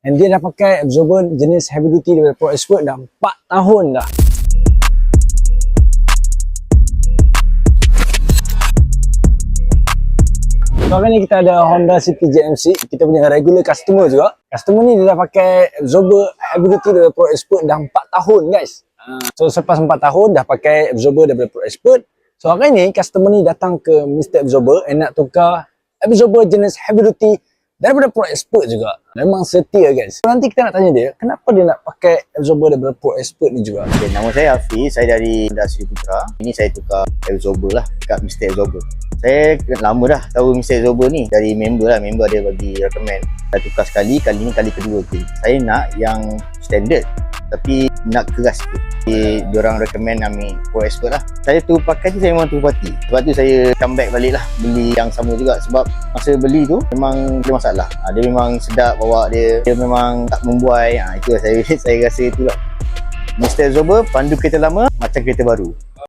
And dia dah pakai absorber jenis heavy duty daripada Pro Expert dah 4 tahun dah. So hari ni kita ada Honda City JMC. Kita punya regular customer juga. Customer ni dia dah pakai absorber heavy duty daripada Pro Expert dah 4 tahun guys. So selepas 4 tahun dah pakai absorber daripada Pro Expert. So hari ni customer ni datang ke Mr. Absorber and nak tukar absorber jenis heavy duty daripada Pro Expert juga. Memang setia guys. So, nanti kita nak tanya dia, kenapa dia nak pakai absorber daripada Pro Expert ni juga. Okay, nama saya Hafiz, saya dari Honda Sri Putra. Ini saya tukar absorber lah kat Mr. Absorber. Saya lama dah tahu Mr. Absorber ni dari member lah, member dia bagi recommend. Saya tukar sekali, kali ni kali kedua tu. Saya nak yang standard tapi nak keras sikit. Diorang recommend ambil Pro Expert lah. Saya tu pakai tu saya memang tu hati. Sebab tu saya come back balik lah beli yang sama juga. Sebab masa beli tu memang ada masalah. Dia memang sedap bawa dia memang tak membuai. Itu lah saya rasa itu lah. Mr. Absorber pandu kereta lama macam kereta baru.